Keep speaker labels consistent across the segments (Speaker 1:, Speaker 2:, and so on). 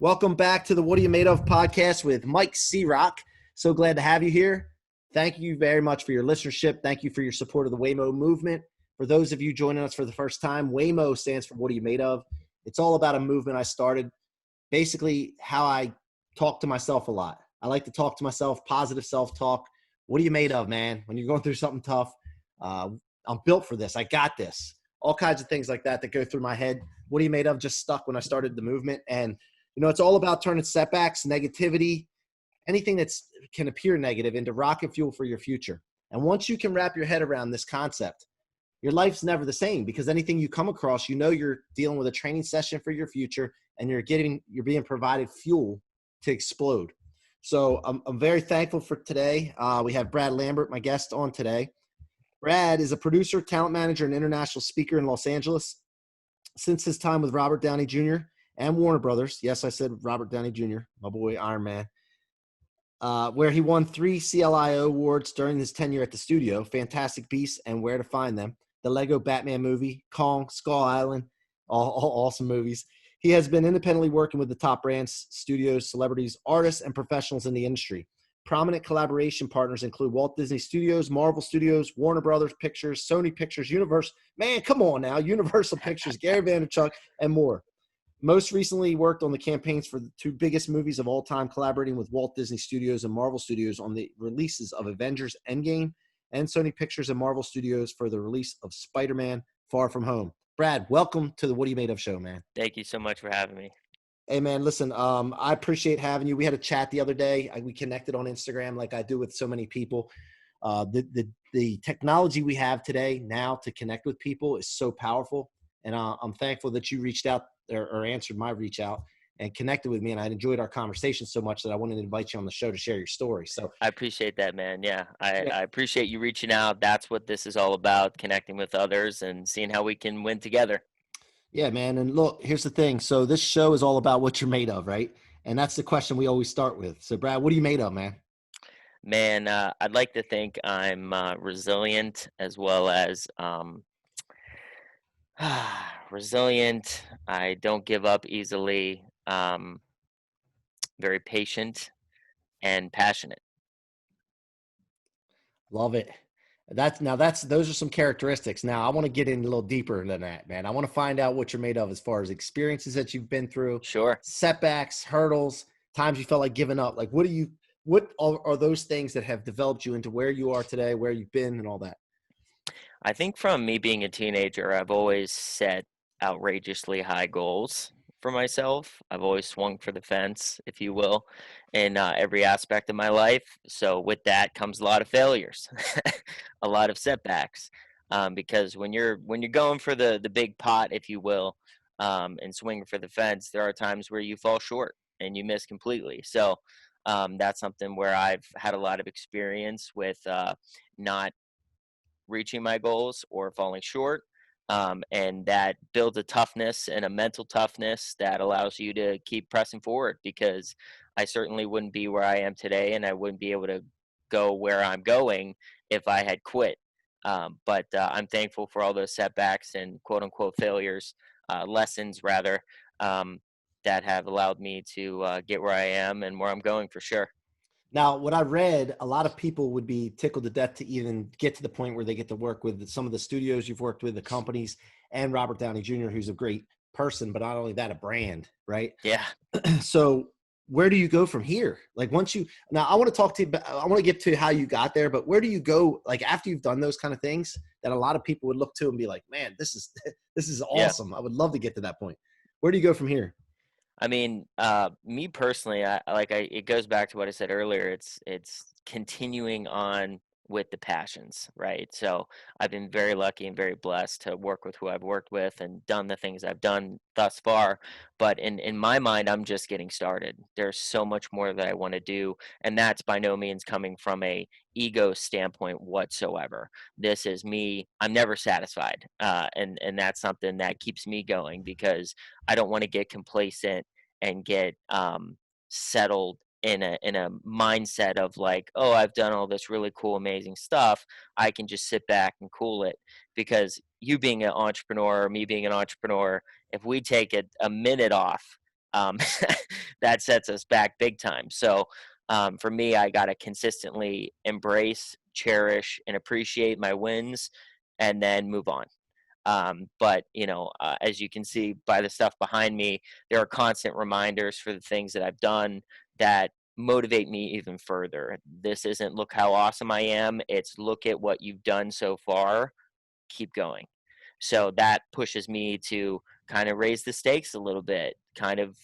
Speaker 1: Welcome back to the What Are You Made Of podcast with Mike C-Roc. So glad to have you here. Thank you very much for your listenership. Thank you for your support of the Waymo movement. For those of you joining us for the first time, Waymo stands for What Are You Made Of? It's all about a movement I started. Basically, how I talk to myself a lot. I like to talk to myself, positive self-talk. What are you made of, man? When you're going through something tough, I'm built for this. I got this. All kinds of things like that go through my head. What are you made of? Just stuck when I started the movement. And it's all about turning setbacks, negativity, anything that can appear negative into rocket fuel for your future. And once you can wrap your head around this concept, your life's never the same, because anything you come across, you're dealing with a training session for your future, and you're being provided fuel to explode. So I'm very thankful for today. We have Brad Lambert, my guest, on today. Brad is a producer, talent manager, and international speaker in Los Angeles. Since his time with Robert Downey Jr. and Warner Brothers, yes, I said Robert Downey Jr., my boy Iron Man, where he won 3 CLIO awards during his tenure at the studio: Fantastic Beasts and Where to Find Them, the Lego Batman movie, Kong, Skull Island, all awesome movies. He has been independently working with the top brands, studios, celebrities, artists, and professionals in the industry. Prominent collaboration partners include Walt Disney Studios, Marvel Studios, Warner Brothers Pictures, Sony Pictures, Universal Pictures, Gary Vaynerchuk, and more. Most recently worked on the campaigns for the 2 biggest movies of all time, collaborating with Walt Disney Studios and Marvel Studios on the releases of Avengers Endgame, and Sony Pictures and Marvel Studios for the release of Spider-Man Far From Home. Brad, welcome to the What Are You Made Of show, man.
Speaker 2: Thank you so much for having me.
Speaker 1: Hey, man, listen, I appreciate having you. We had a chat the other day. We connected on Instagram like I do with so many people. The technology we have today now to connect with people is so powerful. And I'm thankful that you reached out or answered my reach out and connected with me. And I enjoyed our conversation so much that I wanted to invite you on the show to share your story. So
Speaker 2: I appreciate that, man. Yeah, I appreciate you reaching out. That's what this is all about, connecting with others and seeing how we can win together.
Speaker 1: Yeah, man. And look, here's the thing. So this show is all about what you're made of, right? And that's the question we always start with. So, Brad, what are you made of, man?
Speaker 2: Man, I'd like to think I'm resilient, as well as resilient. I don't give up easily. Very patient and passionate.
Speaker 1: Love it. Those are some characteristics. Now I want to get in a little deeper than that, man. I want to find out what you're made of as far as experiences that you've been through,
Speaker 2: Sure.
Speaker 1: setbacks, hurdles, times you felt like giving up. Like, what are those things that have developed you into where you are today, where you've been, and all that?
Speaker 2: I think from me being a teenager, I've always set outrageously high goals for myself. I've always swung for the fence, if you will, in every aspect of my life. So with that comes a lot of failures, a lot of setbacks, because when you're going for the big pot, if you will, and swinging for the fence, there are times where you fall short and you miss completely. So that's something where I've had a lot of experience with not reaching my goals or falling short. And that builds a toughness and a mental toughness that allows you to keep pressing forward, because I certainly wouldn't be where I am today, and I wouldn't be able to go where I'm going if I had quit. But I'm thankful for all those setbacks and quote unquote failures, lessons rather, that have allowed me to get where I am and where I'm going for sure.
Speaker 1: Now, what I read, a lot of people would be tickled to death to even get to the point where they get to work with some of the studios you've worked with, the companies, and Robert Downey Jr., who's a great person, but not only that, a brand, right?
Speaker 2: Yeah.
Speaker 1: So where do you go from here? Like now I want to talk to you, I want to get to how you got there, but where do you go, like after you've done those kind of things that a lot of people would look to and be like, man, this is
Speaker 2: Yeah.
Speaker 1: awesome. I would love to get to that point. Where do you go from here?
Speaker 2: I mean, me personally, it goes back to what I said earlier. It's continuing on with the passions, right? So I've been very lucky and very blessed to work with who I've worked with and done the things I've done thus far. But in my mind, I'm just getting started. There's so much more that I want to do, and that's by no means coming from a ego standpoint whatsoever. This is me. I'm never satisfied, and that's something that keeps me going, because I don't want to get complacent and get settled in a mindset of like, oh, I've done all this really cool, amazing stuff. I can just sit back and cool it. Because you being an entrepreneur or me being an entrepreneur, if we take a minute off, um, that sets us back big time. So for me, I got to consistently embrace, cherish, and appreciate my wins, and then move on. But as you can see by the stuff behind me, there are constant reminders for the things that I've done that motivate me even further. This isn't look how awesome I am. It's look at what you've done so far. Keep going. So that pushes me to kind of raise the stakes a little bit, kind of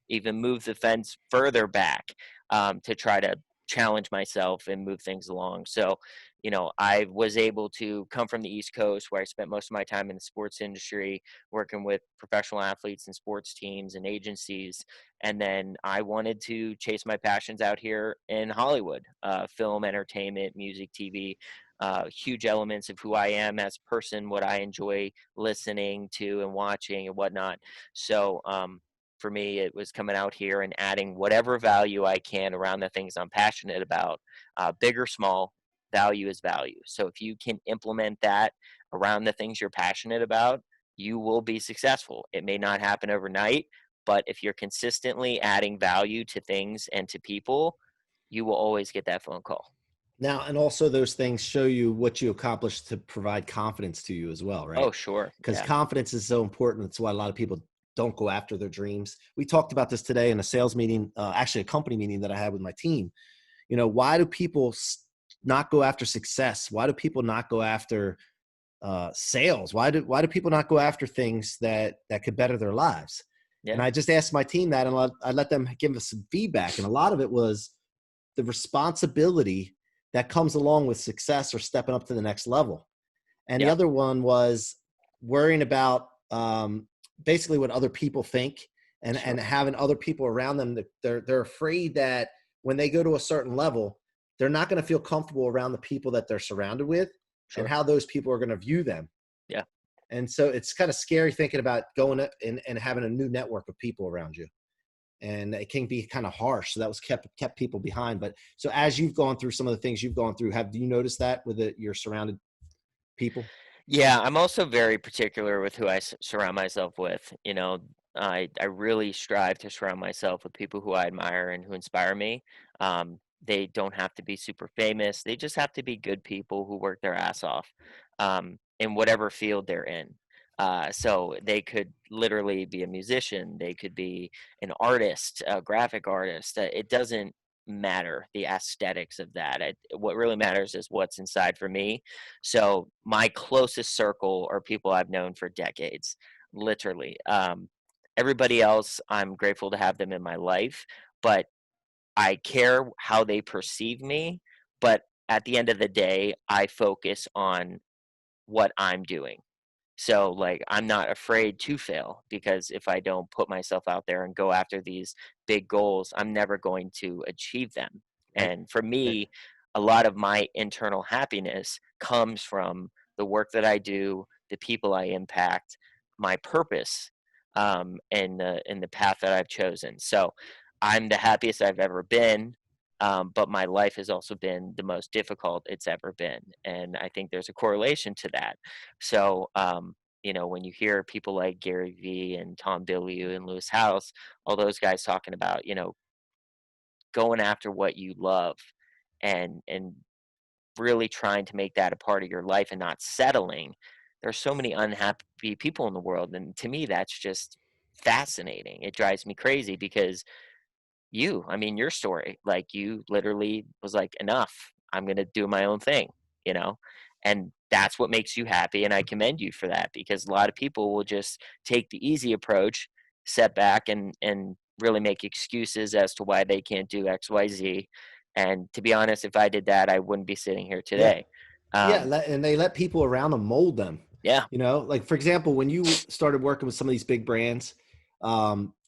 Speaker 2: even move the fence further back, to try to challenge myself and move things along. So, I was able to come from the East Coast where I spent most of my time in the sports industry, working with professional athletes and sports teams and agencies. And then I wanted to chase my passions out here in Hollywood, film, entertainment, music, TV, huge elements of who I am as a person, what I enjoy listening to and watching and whatnot. So for me, it was coming out here and adding whatever value I can around the things I'm passionate about, big or small. Value is value. So if you can implement that around the things you're passionate about, you will be successful. It may not happen overnight, but if you're consistently adding value to things and to people, you will always get that phone call.
Speaker 1: Now, and also those things show you what you accomplished to provide confidence to you as well, right?
Speaker 2: Oh, sure.
Speaker 1: Because
Speaker 2: Yeah.
Speaker 1: confidence is so important. That's why a lot of people don't go after their dreams. We talked about this today in a sales meeting, actually a company meeting that I had with my team. Why do people not go after success? Why do people not go after sales? Why do people not go after things that could better their lives? And
Speaker 2: Yeah.
Speaker 1: I just asked my team that, and I let them give us some feedback. And a lot of it was the responsibility that comes along with success or stepping up to the next level. And the
Speaker 2: Yeah.
Speaker 1: other one was worrying about basically what other people think, and
Speaker 2: Sure.
Speaker 1: having other people around them that they're afraid that when they go to a certain level, they're not going to feel comfortable around the people that they're surrounded with and
Speaker 2: Sure.
Speaker 1: how those people are going to view them.
Speaker 2: Yeah.
Speaker 1: And so it's kind of scary thinking about going up and having a new network of people around you. And it can be kind of harsh. So that was kept people behind. But so as you've gone through some of the things you've gone through, have you noticed that with your surrounded people?
Speaker 2: Yeah, I'm also very particular with who I surround myself with. I really strive to surround myself with people who I admire and who inspire me. They don't have to be super famous. They just have to be good people who work their ass off, in whatever field they're in. So they could literally be a musician. They could be an artist, a graphic artist. It doesn't matter the aesthetics of that. What really matters is what's inside for me. So my closest circle are people I've known for decades, literally. Everybody else, I'm grateful to have them in my life, but I care how they perceive me. But at the end of the day, I focus on what I'm doing. So, like, I'm not afraid to fail, because if I don't put myself out there and go after these big goals, I'm never going to achieve them.
Speaker 1: Right.
Speaker 2: And for
Speaker 1: Right.
Speaker 2: me, a lot of my internal happiness comes from the work that I do, the people I impact, my purpose, and the path that I've chosen. So, I'm the happiest I've ever been. But my life has also been the most difficult it's ever been. And I think there's a correlation to that. So, when you hear people like Gary Vee and Tom Bilyeu and Lewis House, all those guys talking about, going after what you love, and really trying to make that a part of your life and not settling. There's so many unhappy people in the world, and to me, that's just fascinating. It drives me crazy because I mean, your story, like, you literally was like, enough, I'm going to do my own thing, you know, and that's what makes you happy. And I commend you for that, because a lot of people will just take the easy approach, set back, and really make excuses as to why they can't do XYZ. And to be honest, if I did that, I wouldn't be sitting here
Speaker 1: Yeah.
Speaker 2: today.
Speaker 1: Yeah.
Speaker 2: um
Speaker 1: And they let people around them mold them.
Speaker 2: yeah.
Speaker 1: Like for example, when you started working with some of these big brands,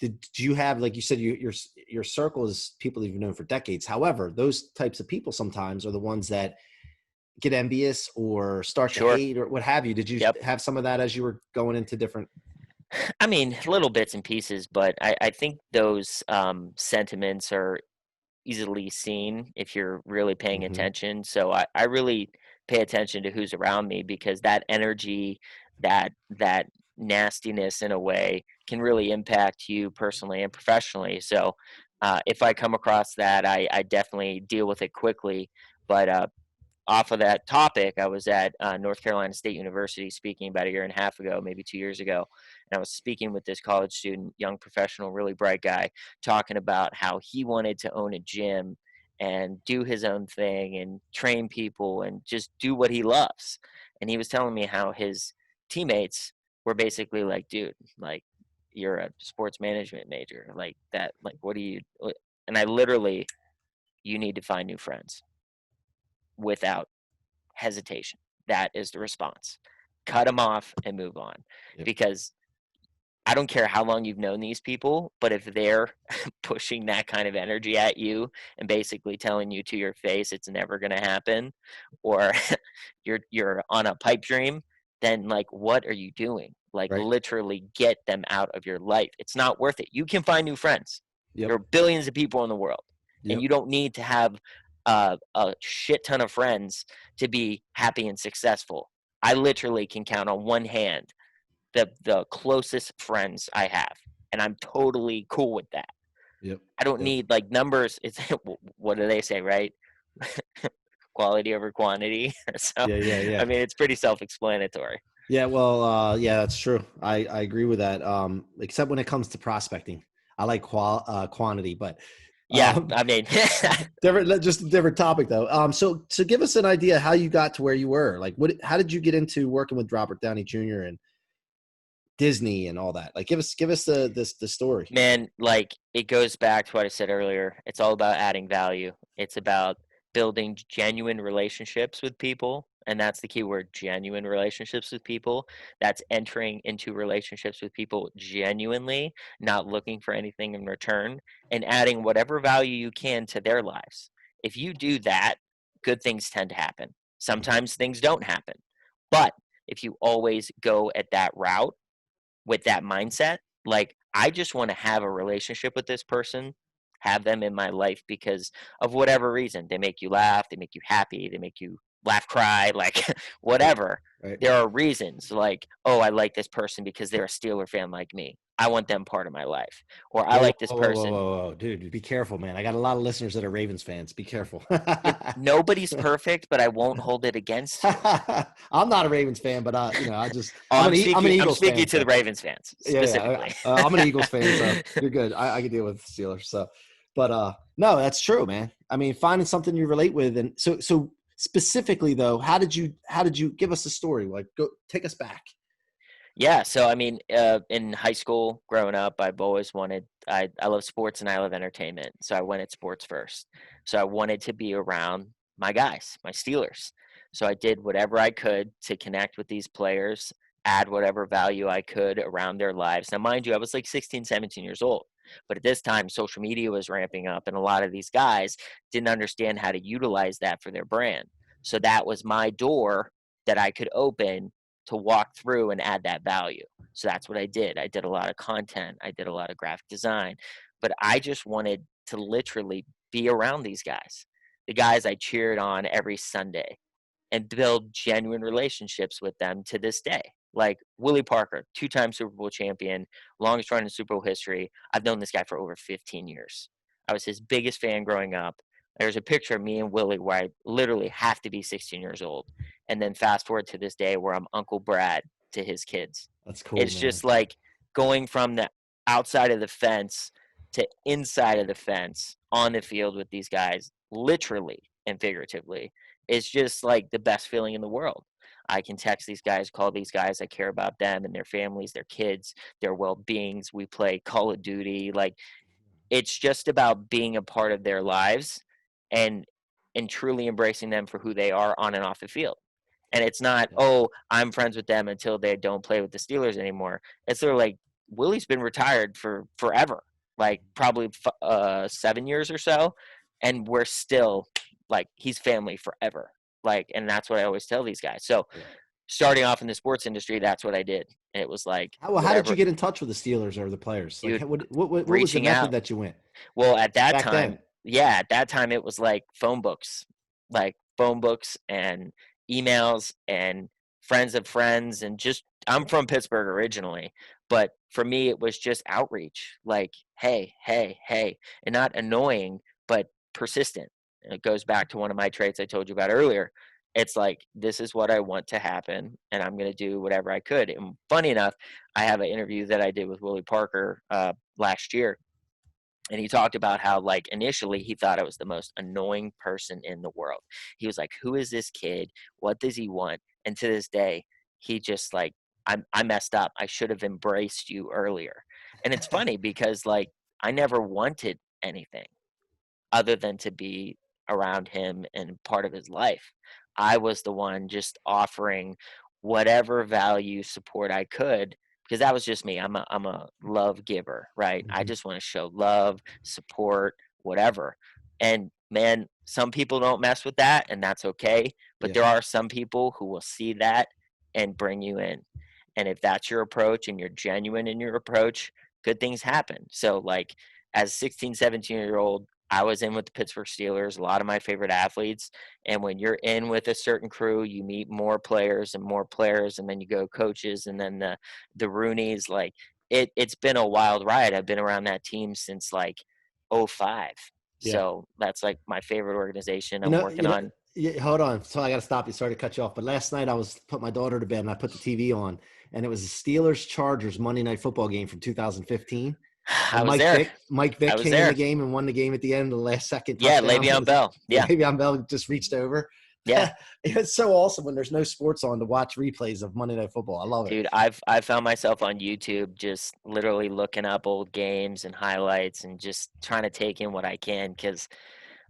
Speaker 1: did you have, like you said, your circle is people that you've known for decades. However, those types of people sometimes are the ones that get envious or start to
Speaker 2: Sure.
Speaker 1: hate or what have you. Did you
Speaker 2: Yep.
Speaker 1: have some of that as you were going into different?
Speaker 2: I mean, little bits and pieces, but I think those sentiments are easily seen if you're really paying
Speaker 1: Mhm.
Speaker 2: attention. So I really pay attention to who's around me, because that energy, that nastiness in a way can really impact you personally and professionally. So if I come across that, I definitely deal with it quickly. But off of that topic, I was at North Carolina State University speaking about a year and a half ago, maybe 2 years ago. And I was speaking with this college student, young professional, really bright guy, talking about how he wanted to own a gym and do his own thing and train people and just do what he loves. And he was telling me how his teammates were basically like, dude, like, you're a sports management major, like that, like, what do you, and I literally, you need to find new friends without hesitation. That is the response. Cut them off and move on.
Speaker 1: Yep.
Speaker 2: Because I don't care how long you've known these people, but if they're pushing that kind of energy at you and basically telling you to your face it's never going to happen, or you're on a pipe dream, then like, what are you doing? Like,
Speaker 1: Right.
Speaker 2: literally get them out of your life. It's not worth it. You can find new friends.
Speaker 1: Yep.
Speaker 2: There are billions of people in the world,
Speaker 1: Yep.
Speaker 2: and you don't need to have a shit ton of friends to be happy and successful. I literally can count on one hand the closest friends I have, and I'm totally cool with that.
Speaker 1: Yep.
Speaker 2: I don't need like numbers. It's what do they say, right? Quality over quantity. So
Speaker 1: Yeah.
Speaker 2: I mean, it's pretty self-explanatory.
Speaker 1: Yeah, well, yeah, that's true. I agree with that. Except when it comes to prospecting, I like quantity, but
Speaker 2: yeah, I mean,
Speaker 1: just a different topic though. So give us an idea how you got to where you were. Like, how did you get into working with Robert Downey Jr. and Disney and all that? Like, give us the story.
Speaker 2: Man, like, it goes back to what I said earlier. It's all about adding value. It's about building genuine relationships with people. And that's the key word, genuine relationships with people. That's entering into relationships with people genuinely, not looking for anything in return, and adding whatever value you can to their lives. If you do that, good things tend to happen. Sometimes things don't happen. But if you always go at that route with that mindset, like, I just want to have a relationship with this person, have them in my life because of whatever reason. They make you laugh, they make you happy, they make you laugh, cry, like whatever.
Speaker 1: Right.
Speaker 2: There are reasons, like, oh, I like this person because they're a Steeler fan like me. I want them part of my life. Or I like this person.
Speaker 1: Whoa, dude, be careful, man. I got a lot of listeners that are Ravens fans. Be careful.
Speaker 2: Nobody's perfect, but I won't hold it against you.
Speaker 1: I'm not a Ravens fan, but I just
Speaker 2: Oh,
Speaker 1: I'm an Eagles
Speaker 2: I'm speaking
Speaker 1: fan.
Speaker 2: to the Ravens fans specifically.
Speaker 1: I'm an Eagles fan, so you're good. I can deal with the Steelers. So, but no, that's true, man. I mean, finding something you relate with, and so specifically though, how did you give us a story? Like, go take us back.
Speaker 2: Yeah, so I mean, in high school, growing up, I've always wanted. I love sports and I love entertainment, so I went at sports first. So I wanted to be around my guys, my Steelers. So I did whatever I could to connect with these players, add whatever value I could around their lives. Now, mind you, I was like 16, 17 years old, but at this time, social media was ramping up, and a lot of these guys didn't understand how to utilize that for their brand. So that was my door that I could open to walk through and add that value. So that's what I did. I did a lot of content. I did a lot of graphic design, but I just wanted to literally be around these guys, the guys I cheered on every Sunday, and build genuine relationships with them to this day. Like Willie Parker, 2-time Super Bowl champion, longest run in Super Bowl history. I've known this guy for over 15 years. I was his biggest fan growing up. There's a picture of me and Willie where I literally have to be 16 years old. And then fast forward to this day where I'm Uncle Brad to his kids.
Speaker 1: That's cool.
Speaker 2: It's
Speaker 1: man.
Speaker 2: just like going from the outside of the fence to inside of the fence on the field with these guys, literally and figuratively. It's just like the best feeling in the world. I can text these guys, call these guys. I care about them and their families, their kids, their well-beings. We play Call of Duty. Like, it's just about being a part of their lives and truly embracing them for who they are on and off the field. And it's not, oh, I'm friends with them until they don't play with the Steelers anymore. It's sort of like Willie's been retired for forever, like probably 7 years or so, and we're still like, he's family forever. Like, and that's what I always tell these guys. So starting off in the sports industry, that's what I did. And it was like,
Speaker 1: how did you get in touch with the Steelers or the players? Like,
Speaker 2: dude,
Speaker 1: what was the
Speaker 2: reaching
Speaker 1: method
Speaker 2: out.
Speaker 1: that you went?
Speaker 2: Well, at that
Speaker 1: Back
Speaker 2: time,
Speaker 1: then.
Speaker 2: at that time it was like phone books and emails and friends of friends, and just I'm from Pittsburgh originally, but for me it was just outreach, like, hey, hey, hey, and not annoying, but persistent. And it goes back to one of my traits I told you about earlier. It's like, this is what I want to happen, and I'm going to do whatever I could. And funny enough, I have an interview that I did with Willie Parker last year, and he talked about how, like, initially he thought I was the most annoying person in the world. He was like, who is this kid? What does he want? And to this day, he just like, I messed up. I should have embraced you earlier. And it's funny because, like, I never wanted anything other than to be around him and part of his life. I was the one just offering whatever value support I could, because that was just me. I'm a love giver, right? I
Speaker 1: Mhm.
Speaker 2: just want to show love, support, whatever. And man, some people don't mess with that, and that's okay. But
Speaker 1: Yeah.
Speaker 2: there are some people who will see that and bring you in. And if that's your approach and you're genuine in your approach, good things happen. So, like, as 16, 17-year old, I was in with the Pittsburgh Steelers, a lot of my favorite athletes. And when you're in with a certain crew, you meet more players, and then you go coaches, and then the Rooneys. Like, it's been a wild ride. I've been around that team since like '05.
Speaker 1: Yeah.
Speaker 2: So that's like my favorite organization
Speaker 1: You
Speaker 2: I'm
Speaker 1: know,
Speaker 2: working on.
Speaker 1: yeah, hold on. So I got to stop you. Sorry to cut you off. But last night I was put my daughter to bed and I put the TV on, and it was the Steelers Chargers Monday Night Football game from 2015.
Speaker 2: I
Speaker 1: And
Speaker 2: was there.
Speaker 1: Mike
Speaker 2: I
Speaker 1: Vick
Speaker 2: was
Speaker 1: came in the
Speaker 2: there.
Speaker 1: game and won the game at the end, the last second
Speaker 2: Yeah,
Speaker 1: touchdown. It
Speaker 2: Le'Veon
Speaker 1: was
Speaker 2: Bell. Yeah,
Speaker 1: Le'Veon Bell just reached over.
Speaker 2: yeah.
Speaker 1: It's so awesome when there's no sports on to watch replays of Monday Night Football. I love it.
Speaker 2: Dude, I've found myself on YouTube just literally looking up old games and highlights and just trying to take in what I can, because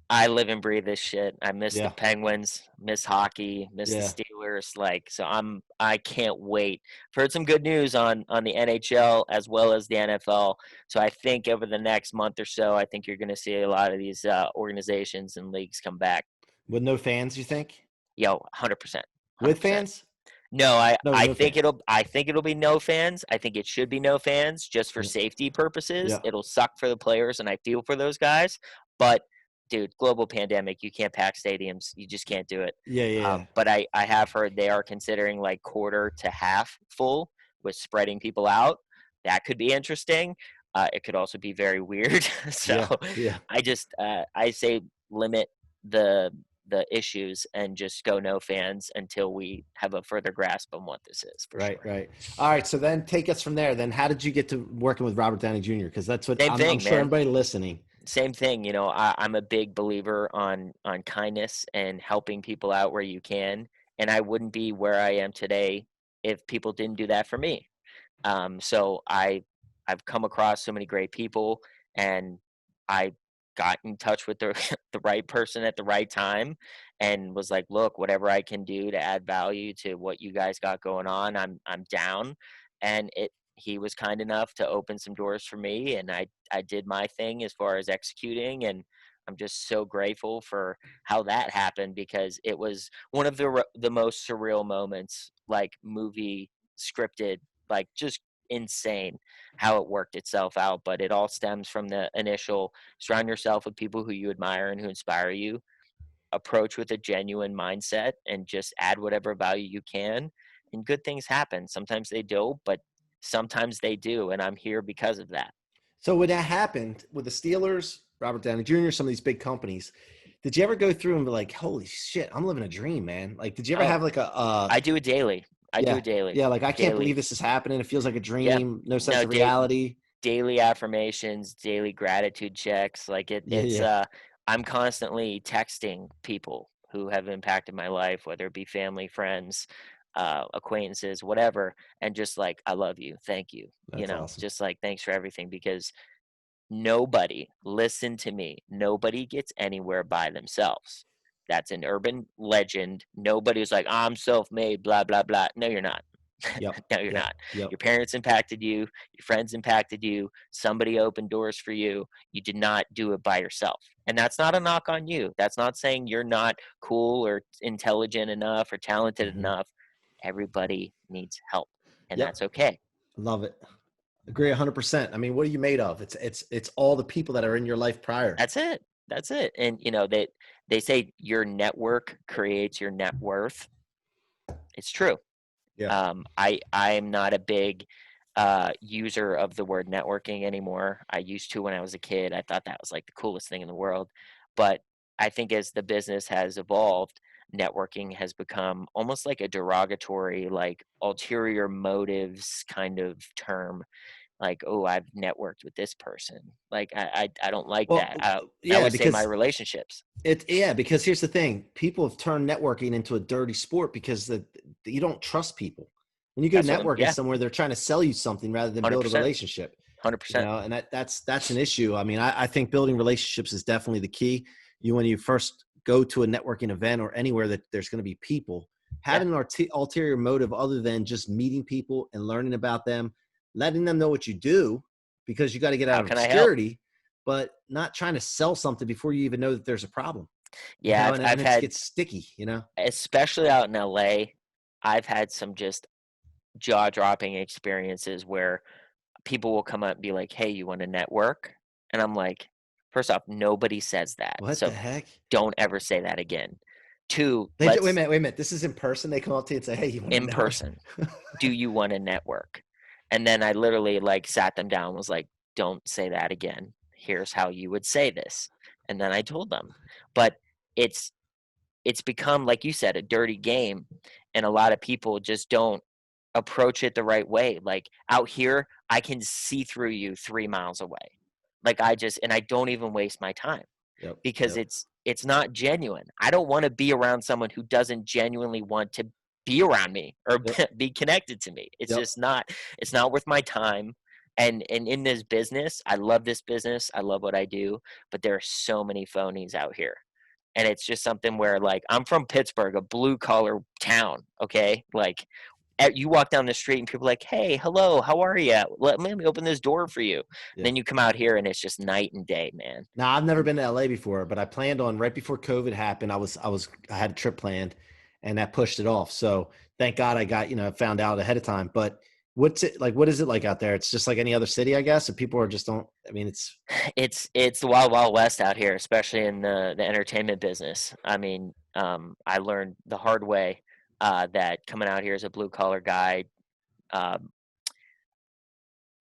Speaker 2: I live and breathe this shit. I miss the
Speaker 1: Yeah,
Speaker 2: Penguins, miss hockey, miss the
Speaker 1: yeah.
Speaker 2: Steelers. Like, so I can't wait. I've heard some good news on the NHL as well as the NFL. So I think over the next month or so, I think you're going to see a lot of these organizations and leagues come back.
Speaker 1: With no fans, you think?
Speaker 2: Yo, 100%,
Speaker 1: With
Speaker 2: 100%.
Speaker 1: fans?
Speaker 2: No,
Speaker 1: No,
Speaker 2: I
Speaker 1: no
Speaker 2: think
Speaker 1: fans.
Speaker 2: it'll be no fans. I think it should be no fans just for
Speaker 1: Yeah,
Speaker 2: safety purposes.
Speaker 1: yeah,
Speaker 2: It'll suck for the players, and I feel for those guys. But dude, global pandemic, you can't pack stadiums. You just can't do it.
Speaker 1: yeah, yeah.
Speaker 2: But I have heard they are considering like quarter to half full with spreading people out. That could be interesting. It could also be very weird. So
Speaker 1: Yeah, yeah.
Speaker 2: I say limit the the issues and just go no fans until we have a further grasp on what this is for
Speaker 1: Right,
Speaker 2: sure.
Speaker 1: right. All right. So then take us from there. Then how did you get to working with Robert Downey Jr.? Because that's what
Speaker 2: Same
Speaker 1: I'm
Speaker 2: thing,
Speaker 1: sure
Speaker 2: man.
Speaker 1: everybody listening.
Speaker 2: Same thing. You know, I'm a big believer on kindness and helping people out where you can. And I wouldn't be where I am today if people didn't do that for me. So I've come across so many great people, and I got in touch with the the right person at the right time, and was like, look, whatever I can do to add value to what you guys got going on, I'm down. And it he was kind enough to open some doors for me, and I did my thing as far as executing, and I'm just so grateful for how that happened, because it was one of the most surreal moments, like movie scripted, like just insane how it worked itself out. But it all stems from the initial surround yourself with people who you admire and who inspire you, approach with a genuine mindset, and just add whatever value you can, and good things happen. Sometimes they don't, but sometimes they do, and I'm here because of that.
Speaker 1: So when that happened with the Steelers, Robert Downey Jr., some of these big companies, did you ever go through and be like, "Holy shit, I'm living a dream, man"? Like, did you ever
Speaker 2: Oh,
Speaker 1: have like
Speaker 2: I do it daily. I do
Speaker 1: yeah,
Speaker 2: it daily.
Speaker 1: yeah, like I can't
Speaker 2: Daily.
Speaker 1: believe this is happening. It feels like a
Speaker 2: Yeah.
Speaker 1: dream, no sense
Speaker 2: No,
Speaker 1: of reality.
Speaker 2: daily affirmations, daily gratitude checks. Like,
Speaker 1: Yeah, yeah.
Speaker 2: I'm constantly texting people who have impacted my life, whether it be family, friends, acquaintances, whatever, and just like, I love you, thank you,
Speaker 1: That's awesome.
Speaker 2: just like, thanks for everything, because nobody, listen to me, nobody gets anywhere by themselves. That's an urban legend. Nobody's like, I'm self-made, blah blah blah. No, you're not.
Speaker 1: Yep,
Speaker 2: No, you're
Speaker 1: yep,
Speaker 2: not.
Speaker 1: yep.
Speaker 2: Your parents impacted you, your friends impacted you, somebody opened doors for you. You did not do it by yourself. And that's not a knock on you. That's not saying you're not cool or intelligent enough or talented
Speaker 1: Hmm.
Speaker 2: enough. Everybody needs help, and
Speaker 1: Yep,
Speaker 2: that's okay.
Speaker 1: love it. Agree 100%. I mean, what are you made of? It's all the people that are in your life prior.
Speaker 2: That's it. That's it. And they say your network creates your net worth. It's true.
Speaker 1: Yeah.
Speaker 2: I'm not a big user of the word networking anymore. I used to when I was a kid. I thought that was like the coolest thing in the world. But I think as the business has evolved, networking has become almost like a derogatory, like ulterior motives kind of term. Like, oh, I've networked with this person. Like, I don't like that.
Speaker 1: Well,
Speaker 2: I
Speaker 1: yeah,
Speaker 2: always say my
Speaker 1: because
Speaker 2: relationships.
Speaker 1: because here's the thing: people have turned networking into a dirty sport because you don't trust people. When you go
Speaker 2: That's what,
Speaker 1: networking
Speaker 2: yeah,
Speaker 1: somewhere, they're trying to sell you something rather than build a
Speaker 2: 100%,
Speaker 1: relationship.
Speaker 2: 100%.
Speaker 1: And that's an issue. I mean, I think building relationships is definitely the key. When you first go to a networking event or anywhere that there's going to be people,
Speaker 2: Yeah.
Speaker 1: having an ulterior motive other than just meeting people and learning about them, letting them know what you do, because you got to get out
Speaker 2: How
Speaker 1: of
Speaker 2: can I help?
Speaker 1: obscurity, but not trying to sell something before you even know that there's a problem.
Speaker 2: Yeah,
Speaker 1: And
Speaker 2: I've
Speaker 1: it
Speaker 2: had,
Speaker 1: gets sticky.
Speaker 2: especially out in LA, I've had some just jaw-dropping experiences where people will come up and be like, "Hey, you want to network?" And I'm like, first off, nobody says that.
Speaker 1: What the
Speaker 2: So
Speaker 1: heck?
Speaker 2: don't ever say that again. Two,
Speaker 1: Wait a
Speaker 2: let's
Speaker 1: minute, wait a minute. This is in person. They come up to you and say, "Hey, you want to
Speaker 2: in
Speaker 1: network?"
Speaker 2: person. Do you want to network? And then I literally like sat them down, was like, don't say that again. Here's how you would say this. And then I told them. But it's it's become, like you said, a dirty game, and a lot of people just don't approach it the right way. Like out here, I can see through you 3 miles away. Like I don't even waste my time
Speaker 1: Yep,
Speaker 2: because
Speaker 1: yep,
Speaker 2: it's not genuine. I don't want to be around someone who doesn't genuinely want to be around me or
Speaker 1: yep,
Speaker 2: be connected to me. It's
Speaker 1: yep.
Speaker 2: just not, it's not worth my time. And in this business, I love this business. I love what I do, but there are so many phonies out here. And it's just something where, like, I'm from Pittsburgh, a blue collar town, okay? Like you walk down the street and people are like, "Hey, hello, how are you? Let me open this door for you." And
Speaker 1: Yeah.
Speaker 2: then you come out here and it's just night and day, man.
Speaker 1: Now I've never been to LA before, but I planned on right before COVID happened. I had a trip planned, and that pushed it off. So thank God I got found out ahead of time. But what's it like? What is it like out there? It's just like any other city, I guess. And people are just don't. I mean, it's
Speaker 2: It's the wild wild west out here, especially in the entertainment business. I mean, I learned the hard way that coming out here as a blue collar guy, um,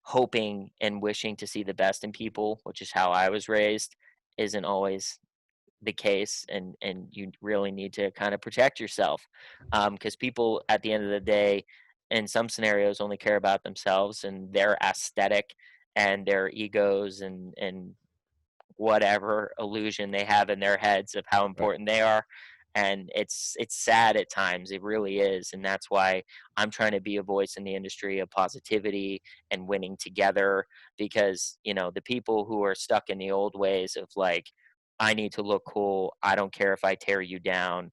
Speaker 2: hoping and wishing to see the best in people, which is how I was raised, isn't always the case, and you really need to kind of protect yourself, because people at the end of the day, in some scenarios, only care about themselves and their aesthetic and their egos and whatever illusion they have in their heads of how
Speaker 1: right.
Speaker 2: important they are. And it's sad at times, it really is. And that's why I'm trying to be a voice in the industry of positivity and winning together, because the people who are stuck in the old ways of like, I need to look cool, I don't care if I tear you down,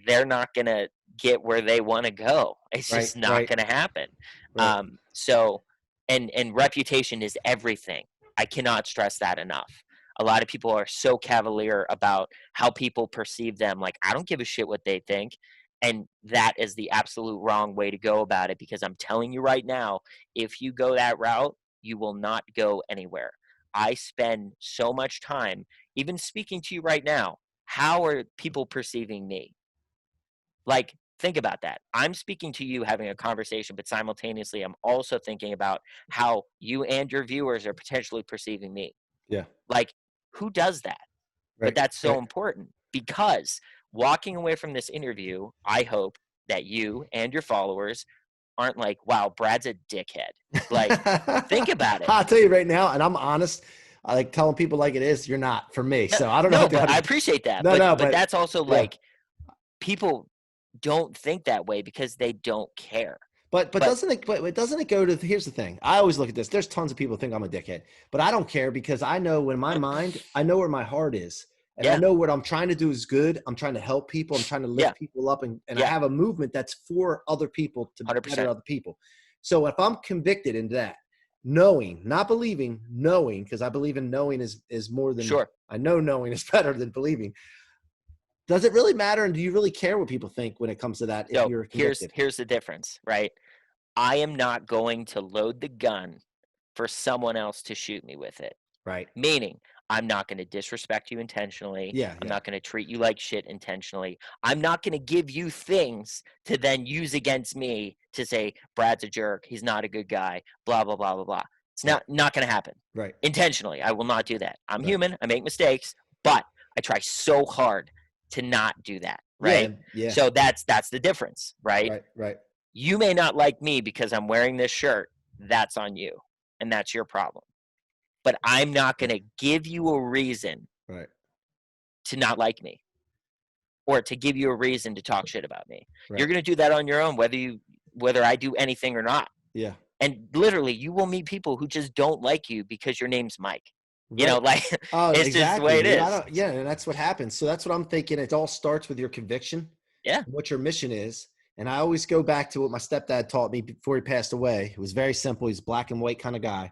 Speaker 2: they're not going to get where they want to go. It's
Speaker 1: Right,
Speaker 2: just not
Speaker 1: right,
Speaker 2: going to happen.
Speaker 1: right.
Speaker 2: So, and reputation is everything. I cannot stress that enough. A lot of people are so cavalier about how people perceive them. Like, I don't give a shit what they think. And that is the absolute wrong way to go about it, because I'm telling you right now, if you go that route, you will not go anywhere. I spend so much time, even speaking to you right now. How are people perceiving me? Like, think about that. I'm speaking to you, having a conversation, but simultaneously, I'm also thinking about how you and your viewers are potentially perceiving me.
Speaker 1: Yeah,
Speaker 2: Like, who does that? But
Speaker 1: right,
Speaker 2: that's so
Speaker 1: right.
Speaker 2: important, because walking away from this interview, I hope that you and your followers aren't like, wow, Brad's a dickhead. Like, think about it.
Speaker 1: I'll tell you right now, and I'm honest. I like telling people like it is. You're not for me,
Speaker 2: No,
Speaker 1: so I don't know
Speaker 2: no,
Speaker 1: how
Speaker 2: but
Speaker 1: to.
Speaker 2: I appreciate that.
Speaker 1: No, no,
Speaker 2: But
Speaker 1: but
Speaker 2: that's also
Speaker 1: yeah.
Speaker 2: like, people don't think that way because they don't care.
Speaker 1: But
Speaker 2: But
Speaker 1: doesn't it go to here's the thing. I always look at this. There's tons of people who think I'm a dickhead, but I don't care because I know when my mind, I know where my heart is. And I
Speaker 2: yeah,
Speaker 1: know what I'm trying to do is good. I'm trying to help people. I'm trying to
Speaker 2: yeah,
Speaker 1: lift people up, and I
Speaker 2: yeah,
Speaker 1: have a movement that's for other people to better
Speaker 2: 100%.
Speaker 1: other people. So if I'm convicted in that, knowing, not believing, knowing, because I believe in knowing is more than
Speaker 2: Sure.
Speaker 1: I know knowing is better than believing. Does it really matter? And do you really care what people think when it comes to that if
Speaker 2: So
Speaker 1: you're
Speaker 2: here's
Speaker 1: convicted?
Speaker 2: here's the difference, right? I am not going to load the gun for someone else to shoot me with it.
Speaker 1: Right.
Speaker 2: Meaning, I'm not going to disrespect you intentionally.
Speaker 1: Yeah.
Speaker 2: I'm
Speaker 1: Yeah.
Speaker 2: not going to treat you like shit intentionally. I'm not going to give you things to then use against me to say, Brad's a jerk. He's not a good guy, blah, blah, blah, blah, blah. It's
Speaker 1: Right.
Speaker 2: not going to happen.
Speaker 1: Right.
Speaker 2: Intentionally, I will not do that. I'm
Speaker 1: Right.
Speaker 2: human. I make mistakes, but I try so hard to not do that,
Speaker 1: Yeah.
Speaker 2: right?
Speaker 1: Yeah.
Speaker 2: So that's the difference, right?
Speaker 1: Right. Right.
Speaker 2: You may not like me because I'm wearing this shirt. That's on you, and that's your problem. But I'm not going to give you a reason
Speaker 1: Right.
Speaker 2: to not like me or to give you a reason to talk shit about me.
Speaker 1: Right.
Speaker 2: You're going to do that on your own, whether I do anything or not.
Speaker 1: Yeah.
Speaker 2: And literally, you will meet people who just don't like you because your name's Mike. You know,
Speaker 1: Right.
Speaker 2: like
Speaker 1: Oh,
Speaker 2: it's just the way
Speaker 1: exactly,
Speaker 2: it
Speaker 1: dude.
Speaker 2: is.
Speaker 1: Yeah, and that's what happens. So that's what I'm thinking. It all starts with your conviction,
Speaker 2: Yeah.
Speaker 1: what your mission is. And I always go back to what my stepdad taught me before he passed away. It was very simple. He's a black and white kind of guy.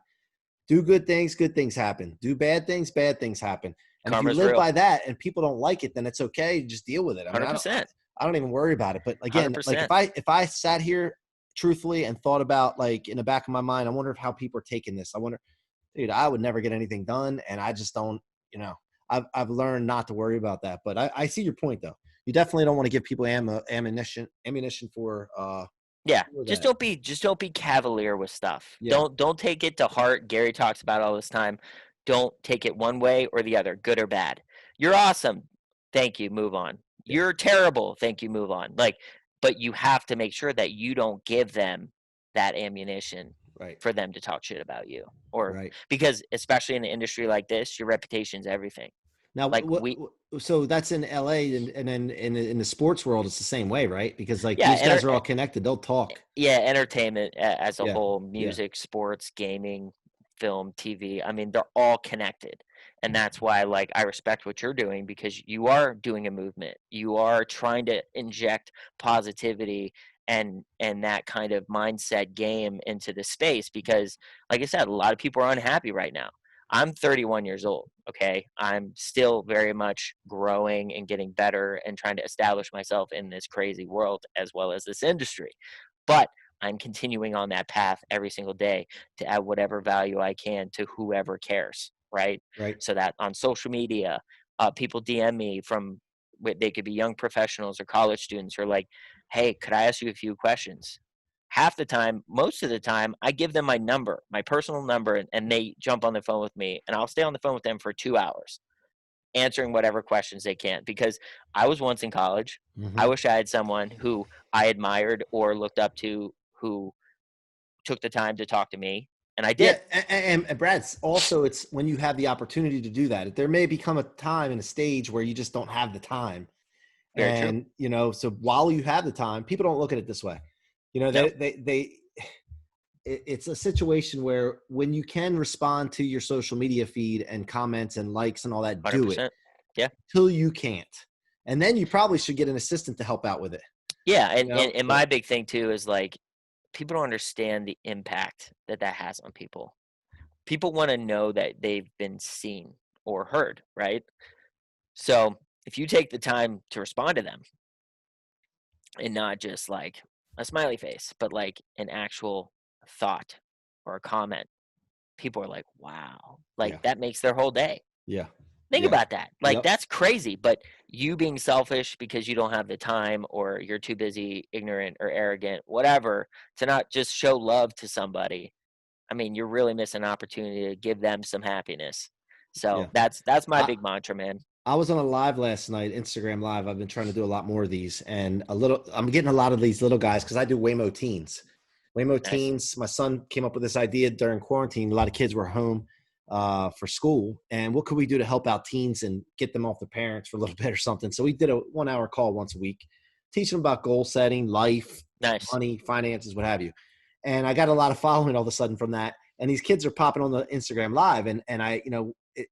Speaker 1: Do good things happen. Do bad things happen. And if you
Speaker 2: Karma's
Speaker 1: live
Speaker 2: real.
Speaker 1: by that and people don't like it, then it's okay. You just deal with it. I mean,
Speaker 2: 100%.
Speaker 1: I don't even worry about it. But again, like
Speaker 2: 100%.
Speaker 1: if I sat here truthfully and thought about, like, in the back of my mind, I wonder how people are taking this. I wonder, dude, I would never get anything done. And I just don't, you know, I've learned not to worry about that. But I see your point though. You definitely don't want to give people ammunition for
Speaker 2: Yeah,
Speaker 1: for
Speaker 2: just
Speaker 1: that.
Speaker 2: don't be cavalier with stuff.
Speaker 1: Yeah.
Speaker 2: Don't take it to heart. Gary talks about it all this time. Don't take it one way or the other, good or bad. You're awesome. Thank you. Move on.
Speaker 1: Yeah.
Speaker 2: You're terrible. Thank you. Move on. Like, but you have to make sure that you don't give them that ammunition
Speaker 1: Right.
Speaker 2: for them to talk shit about you, or
Speaker 1: Right.
Speaker 2: because especially in an industry like this, your reputation's everything.
Speaker 1: Now,
Speaker 2: Like we,
Speaker 1: so that's in LA, and then in the sports world, it's the same way, right? Because like
Speaker 2: yeah,
Speaker 1: these guys are all connected. They'll talk.
Speaker 2: yeah, entertainment as a
Speaker 1: Yeah.
Speaker 2: whole,
Speaker 1: Yeah.
Speaker 2: music, sports, gaming, film, TV. I mean, they're all connected. And that's why, like, I respect what you're doing because you are doing a movement. You are trying to inject positivity and that kind of mindset game into the space because, like I said, a lot of people are unhappy right now. I'm 31 years old, okay? I'm still very much growing and getting better and trying to establish myself in this crazy world as well as this industry. But I'm continuing on that path every single day to add whatever value I can to whoever cares, right?
Speaker 1: Right.
Speaker 2: So that on social media, people DM me from, they could be young professionals or college students who are like, hey, could I ask you a few questions? Half the time, most of the time, I give them my number, my personal number, and they jump on the phone with me, and I'll stay on the phone with them for 2 hours answering whatever questions they can because I was once in college. I
Speaker 1: Mm-hmm.
Speaker 2: wish I had someone who I admired or looked up to who took the time to talk to me, and I
Speaker 1: Yeah,
Speaker 2: did.
Speaker 1: and Brad's also, it's when you have the opportunity to do that. There may become a time and a stage where you just don't have the time,
Speaker 2: Very true.
Speaker 1: and so while you have the time, people don't look at it this way.
Speaker 2: No,
Speaker 1: It's a situation where when you can respond to your social media feed and comments and likes and all that, do it
Speaker 2: 100%. Yeah.
Speaker 1: till you can't, and then you probably should get an assistant to help out with it.
Speaker 2: Yeah, and
Speaker 1: But
Speaker 2: my big thing too is like people don't understand the impact that has on people. People want to know that they've been seen or heard, right? So if you take the time to respond to them and not just like a smiley face, but like an actual thought or a comment, people are like, wow, like
Speaker 1: yeah,
Speaker 2: that makes their whole day.
Speaker 1: yeah,
Speaker 2: Think
Speaker 1: yeah,
Speaker 2: about that. Like
Speaker 1: yep,
Speaker 2: that's crazy, but you being selfish because you don't have the time or you're too busy, ignorant or arrogant, whatever, to not just show love to somebody. I mean, you're really missing an opportunity to give them some happiness. So
Speaker 1: yeah.
Speaker 2: that's my
Speaker 1: I,
Speaker 2: big mantra, man.
Speaker 1: I was on a live last night, Instagram live. I've been trying to do a lot more of these, and I'm getting a lot of these little guys because I do Waymo Teens. Waymo
Speaker 2: Nice.
Speaker 1: Teens. My son came up with this idea during quarantine. A lot of kids were home for school, and what could we do to help out teens and get them off their parents for a little bit or something? So we did a 1 hour call once a week, teaching them about goal setting, life,
Speaker 2: Nice.
Speaker 1: money, finances, what have you. And I got a lot of following all of a sudden from that. And these kids are popping on the Instagram live, and I,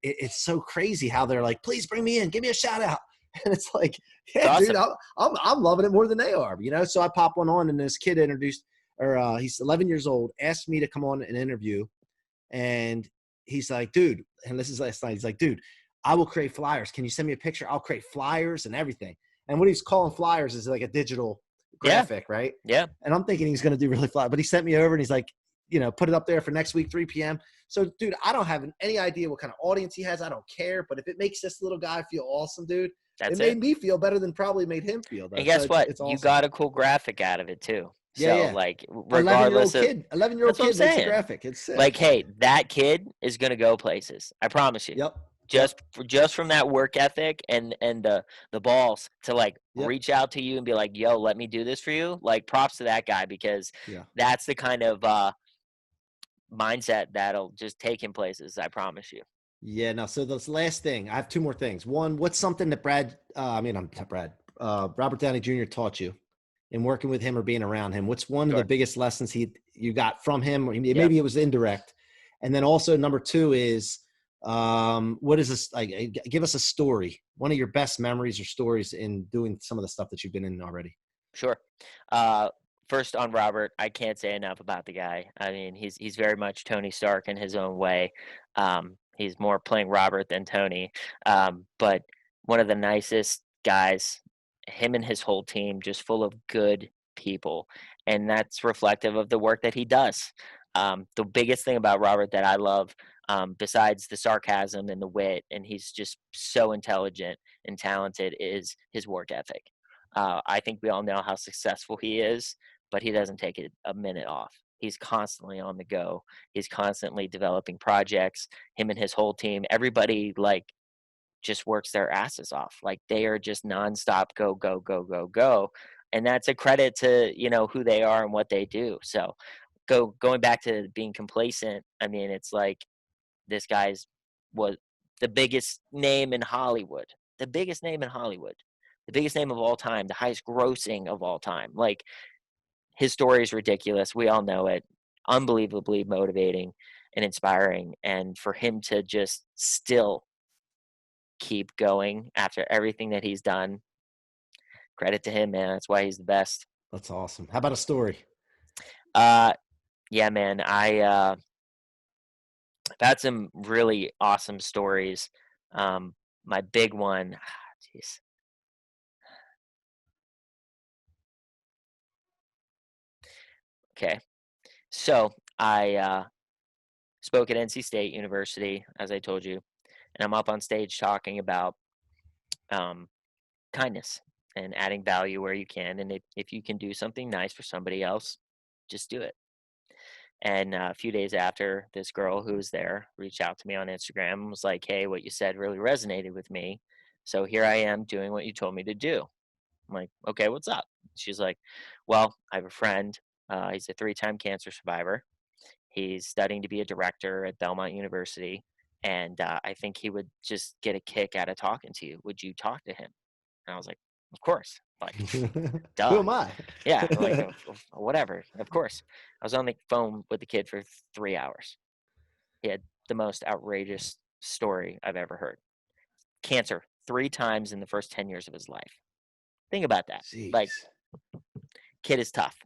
Speaker 1: it's so crazy how they're like, please bring me in, give me a shout out. And it's like,
Speaker 2: It's
Speaker 1: yeah, dude,
Speaker 2: awesome.
Speaker 1: I'm loving it more than they are, So I pop one on, and this kid introduced, or he's 11 years old, asked me to come on an interview. And he's like, dude, and this is last night, he's like, dude, I will create flyers. Can you send me a picture? I'll create flyers and everything. And what he's calling flyers is like a digital
Speaker 2: Yeah.
Speaker 1: graphic, right?
Speaker 2: Yeah.
Speaker 1: And I'm thinking he's going to do really fly, but he sent me over and he's like, put it up there for next week, 3 p.m. So, dude, I don't have any idea what kind of audience he has. I don't care. But if it makes this little guy feel awesome, dude, it
Speaker 2: That's
Speaker 1: made
Speaker 2: it.
Speaker 1: me feel better than probably made him feel, though.
Speaker 2: And
Speaker 1: So
Speaker 2: guess what?
Speaker 1: it's
Speaker 2: You
Speaker 1: awesome.
Speaker 2: got a cool graphic out of it too.
Speaker 1: Yeah,
Speaker 2: So
Speaker 1: yeah.
Speaker 2: like
Speaker 1: 11-year-old
Speaker 2: regardless of
Speaker 1: kid, 11-year-old
Speaker 2: that's what I'm
Speaker 1: kid makes a
Speaker 2: saying.
Speaker 1: graphic. It's sick.
Speaker 2: Like, hey, that kid is gonna go places. I promise you.
Speaker 1: Yep.
Speaker 2: Just from that work ethic and the balls to like
Speaker 1: Yep.
Speaker 2: reach out to you and be like, yo, let me do this for you. Like props to that guy because
Speaker 1: Yeah.
Speaker 2: that's the kind of mindset that'll just take him places. I promise you.
Speaker 1: Yeah. Now, so this last thing, I have two more things. One, what's something that Robert Downey Jr. taught you in working with him or being around him? What's one of the
Speaker 2: Sure.
Speaker 1: biggest lessons you got from him? Or maybe
Speaker 2: Yeah.
Speaker 1: it was indirect. And then also number two is, what is this? Like, give us a story, one of your best memories or stories in doing some of the stuff that you've been in already.
Speaker 2: Sure. First on Robert, I can't say enough about the guy. I mean, he's very much Tony Stark in his own way. He's more playing Robert than Tony, but one of the nicest guys. Him and his whole team, just full of good people, and that's reflective of the work that he does. The biggest thing about Robert that I love, besides the sarcasm and the wit, and he's just so intelligent and talented, is his work ethic. I think we all know how successful he is, but he doesn't take it a minute off. He's constantly on the go. He's constantly developing projects. Him and his whole team, everybody like just works their asses off. Like they are just nonstop go, go, go, go, go. And that's a credit to, who they are and what they do. So going back to being complacent, I mean, it's like this guy's was the biggest name in Hollywood, the biggest name in Hollywood, the biggest name of all time, the highest grossing of all time. Like his story is ridiculous. We all know it. Unbelievably motivating and inspiring. And for him to just still keep going after everything that he's done, credit to him, man. That's why he's the best.
Speaker 1: That's awesome. How about a story?
Speaker 2: Yeah, man. I've had some really awesome stories. My big one, jeez. Okay. So I spoke at NC State University, as I told you, and I'm up on stage talking about um, kindness and adding value where you can. And if you can do something nice for somebody else, just do it. And a few days after, this girl who was there reached out to me on Instagram and was like, hey, what you said really resonated with me. So here I am doing what you told me to do. I'm like, okay, what's up? She's like, well, I have a friend. He's a 3-time cancer survivor. He's studying to be a director at Belmont University. And I think he would just get a kick out of talking to you. Would you talk to him? And I was like, of course. Like,
Speaker 1: Who
Speaker 2: duh.
Speaker 1: am I?
Speaker 2: Yeah, like whatever. Of course. I was on the phone with the kid for 3 hours. He had the most outrageous story I've ever heard. Cancer 3 times in the first 10 years of his life. Think about that. Like,
Speaker 1: Jeez.
Speaker 2: kid is tough.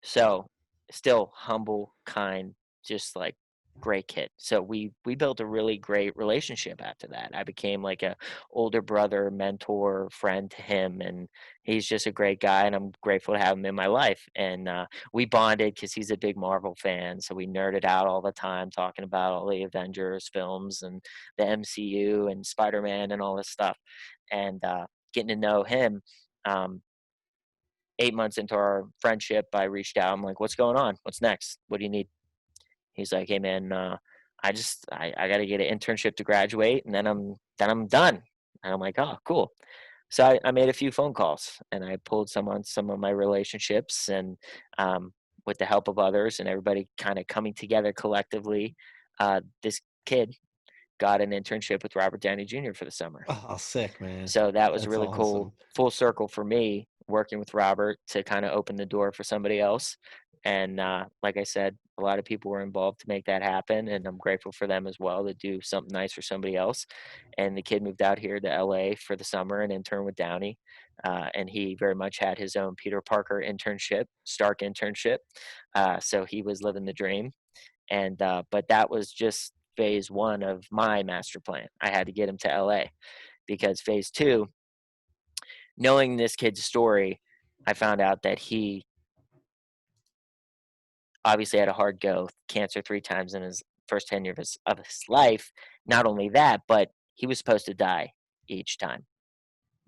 Speaker 2: So, still humble, kind, just like great kid. So we built a really great relationship after that. I became like a older brother, mentor, friend to him, and he's just a great guy, and I'm grateful to have him in my life. And we bonded because he's a big Marvel fan, so we nerded out all the time talking about all the Avengers films and the MCU and Spider-Man and all this stuff, and getting to know him. 8 months into our friendship, I reached out. I'm like, what's going on? What's next? What do you need? He's like, hey man, I got to get an internship to graduate, and then I'm done. And I'm like, oh, cool. So I made a few phone calls, and I pulled some on some of my relationships, and with the help of others and everybody kind of coming together collectively, this kid got an internship with Robert Downey Jr. for the summer.
Speaker 1: Oh, sick, man.
Speaker 2: So that was a
Speaker 1: That's
Speaker 2: really
Speaker 1: awesome.
Speaker 2: cool full circle for me working with Robert to kind of open the door for somebody else. And like I said, a lot of people were involved to make that happen, and I'm grateful for them as well to do something nice for somebody else. And the kid moved out here to LA for the summer and interned with Downey, and he very much had his own Peter Parker internship, Stark internship. So he was living the dream. And but that was just phase one of my master plan. I had to get him to LA because phase two, knowing this kid's story, I found out that he obviously had a hard go, cancer 3 times in his first 10 years of his life. Not only that, but he was supposed to die each time.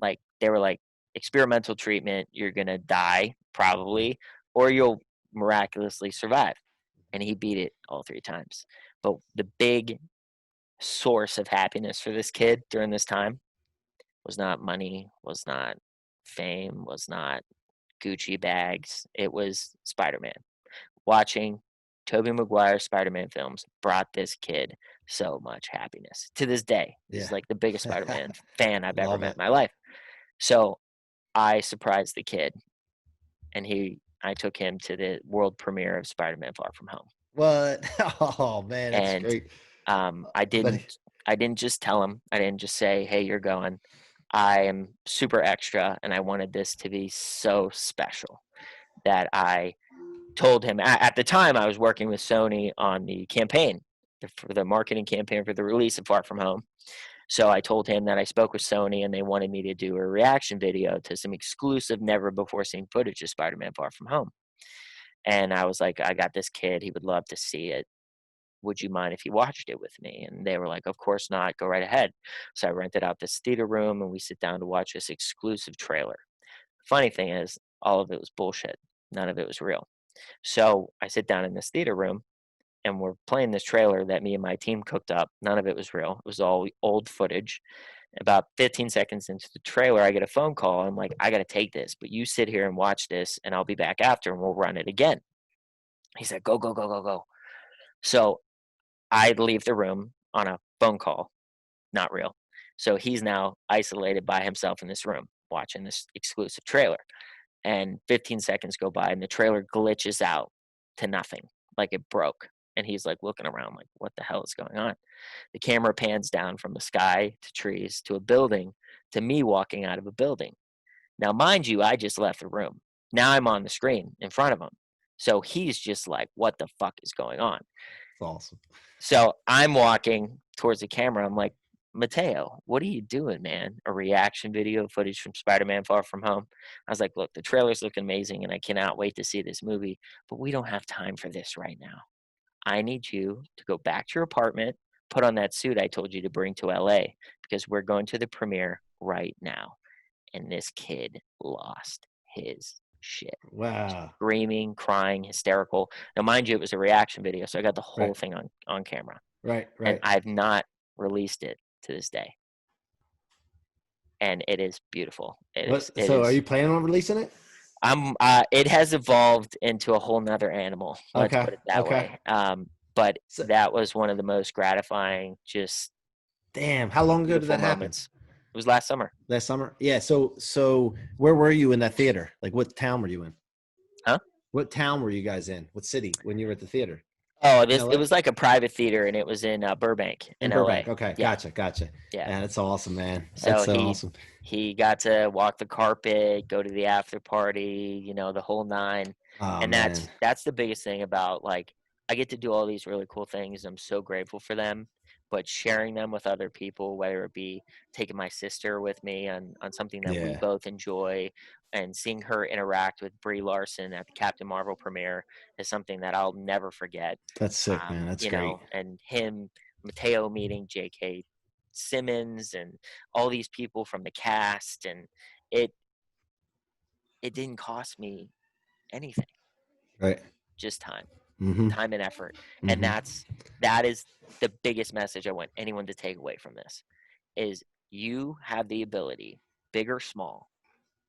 Speaker 2: Like, they were like, "Experimental treatment, you're gonna die probably, or you'll miraculously survive." And he beat it all 3 times. But the big source of happiness for this kid during this time was not money, was not fame, was not Gucci bags. It was Spider-Man. Watching Tobey Maguire Spider-Man films brought this kid so much happiness. To this day, he's
Speaker 1: Yeah.
Speaker 2: like the biggest Spider-Man fan I've ever
Speaker 1: Love
Speaker 2: met
Speaker 1: it.
Speaker 2: in my life. So I surprised the kid, and I took him to the world premiere of Spider-Man: Far From Home.
Speaker 1: What? Oh man, that's
Speaker 2: And
Speaker 1: great.
Speaker 2: I
Speaker 1: But
Speaker 2: didn't just tell him. I didn't just say, "Hey, you're going." I am super extra, and I wanted this to be so special that I told him. At the time, I was working with Sony on the campaign for the marketing campaign for the release of Far From Home. So I told him that I spoke with Sony and they wanted me to do a reaction video to some exclusive, never before seen footage of Spider-Man: Far From Home. And I was like, "I got this kid. He would love to see it. Would you mind if he watched it with me?" And they were like, "Of course not. Go right ahead." So I rented out this theater room and we sit down to watch this exclusive trailer. Funny thing is, all of it was bullshit. None of it was real. So I sit down in this theater room and we're playing this trailer that me and my team cooked up. None of it was real. It was all old footage. About 15 seconds into the trailer, I get a phone call. I'm like, "I got to take this, but you sit here and watch this and I'll be back after and we'll run it again." He said, "Go, go, go, go, go." So I leave the room on a phone call, not real. So he's now isolated by himself in this room watching this exclusive trailer. And 15 seconds go by and the trailer glitches out to nothing, like it broke. And he's like looking around, like, "What the hell is going on?" The camera pans down from the sky to trees to a building to me walking out of a building. Now, mind you, I just left the room. Now I'm on the screen in front of him. So he's just like, "What the fuck is going on?"
Speaker 1: it's awesome.
Speaker 2: So I'm walking towards the camera. I'm like, "Mateo, what are you doing, man? A reaction video footage from Spider-Man: Far From Home?" I was like, "Look, the trailers look amazing and I cannot wait to see this movie, but we don't have time for this right now. I need you to go back to your apartment, put on that suit I told you to bring to LA because we're going to the premiere right now." And this kid lost his shit.
Speaker 1: Wow.
Speaker 2: Screaming, crying, hysterical. Now, mind you, it was a reaction video, so I got the whole
Speaker 1: Right.
Speaker 2: thing on camera.
Speaker 1: Right.
Speaker 2: And
Speaker 1: Right.
Speaker 2: I've not released it to this day. And it is beautiful.
Speaker 1: What?
Speaker 2: It
Speaker 1: So, are
Speaker 2: is
Speaker 1: you planning on releasing it?
Speaker 2: it has evolved into a whole nother animal. Let's
Speaker 1: Okay.
Speaker 2: put it that
Speaker 1: Okay.
Speaker 2: way. But
Speaker 1: So,
Speaker 2: that was one of the most gratifying, just
Speaker 1: damn. How long ago did
Speaker 2: beautiful
Speaker 1: that happen?
Speaker 2: moments. It was last summer.
Speaker 1: Last summer? Yeah. So where were you in that theater? Like, what town were you in?
Speaker 2: Huh?
Speaker 1: What town were you guys in? What city when you were at the theater?
Speaker 2: Oh,
Speaker 1: In
Speaker 2: it
Speaker 1: LA?
Speaker 2: was like a private theater, and it was in Burbank
Speaker 1: In
Speaker 2: in
Speaker 1: Burbank.
Speaker 2: LA.
Speaker 1: Okay.
Speaker 2: Yeah,
Speaker 1: Gotcha. Gotcha.
Speaker 2: yeah.
Speaker 1: Yeah, that's awesome, man. That's
Speaker 2: So
Speaker 1: so awesome.
Speaker 2: he got to walk the carpet, go to the after party, the whole nine.
Speaker 1: Oh
Speaker 2: And
Speaker 1: man.
Speaker 2: that's the biggest thing about, like, I get to do all these really cool things. I'm so grateful for them, but sharing them with other people, whether it be taking my sister with me on something that we
Speaker 1: Yeah.
Speaker 2: both enjoy, and seeing her interact with Brie Larson at the Captain Marvel premiere is something that I'll never forget.
Speaker 1: That's sick, man. That's great.
Speaker 2: And Mateo meeting J.K. Simmons and all these people from the cast, and it didn't cost me anything,
Speaker 1: Right.
Speaker 2: just time,
Speaker 1: Mm-hmm.
Speaker 2: time and effort. And
Speaker 1: Mm-hmm.
Speaker 2: that is the biggest message I want anyone to take away from this is you have the ability, big or small,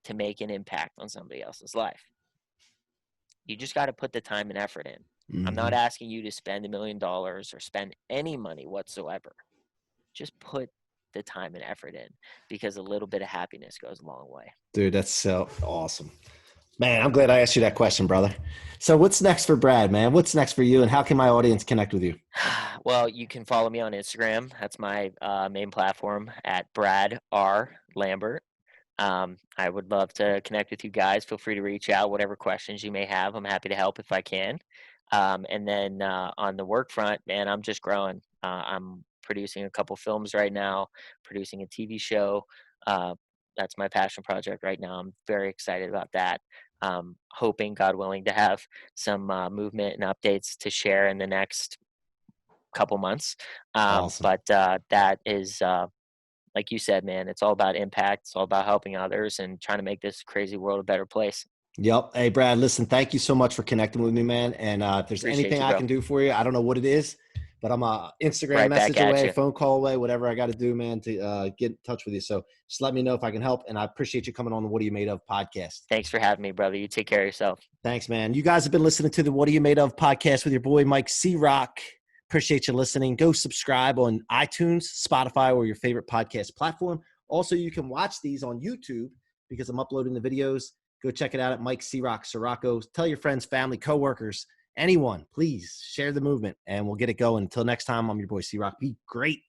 Speaker 2: to make an impact on somebody else's life. You just got to put the time and effort in. I'm
Speaker 1: Mm-hmm.
Speaker 2: not asking you to spend $1 million or spend any money whatsoever. Just put the time and effort in, because a little bit of happiness goes a long way.
Speaker 1: Dude, that's so awesome. Man, I'm glad I asked you that question, brother. So what's next for Brad, man? What's next for you and how can my audience connect with you?
Speaker 2: Well, you can follow me on Instagram. That's my main platform, at Brad R. Lambert. I would love to connect with you guys. Feel free to reach out, whatever questions you may have. I'm happy to help if I can. And then on the work front, man, I'm just growing. I'm producing a couple films right now, producing a TV show. Uh, that's my passion project right now. I'm very excited about that. hoping, God willing, to have some movement and updates to share in the next couple months.
Speaker 1: Awesome.
Speaker 2: But that is, like you said, man, it's all about impact. It's all about helping others and trying to make this crazy world a better place.
Speaker 1: Yep. Hey, Brad, listen, thank you so much for connecting with me, man. And if there's
Speaker 2: Appreciate
Speaker 1: anything
Speaker 2: you,
Speaker 1: I
Speaker 2: bro.
Speaker 1: can do for you, I don't know what it is, but I'm a Instagram
Speaker 2: Right back
Speaker 1: message
Speaker 2: at
Speaker 1: away,
Speaker 2: you.
Speaker 1: phone call away, whatever I got to do, man, to get in touch with you. So just let me know if I can help. And I appreciate you coming on the What Are You Made Of podcast.
Speaker 2: Thanks for having me, brother. You take care of yourself.
Speaker 1: Thanks, man. You guys have been listening to the What Are You Made Of podcast with your boy, Mike C-Roc. Appreciate you listening. Go subscribe on iTunes, Spotify, or your favorite podcast platform. Also, you can watch these on YouTube because I'm uploading the videos. Go check it out at Mike C-Roc, Ciorrocco. Tell your friends, family, coworkers, anyone, please share the movement and we'll get it going. Until next time, I'm your boy C-Roc. Be great.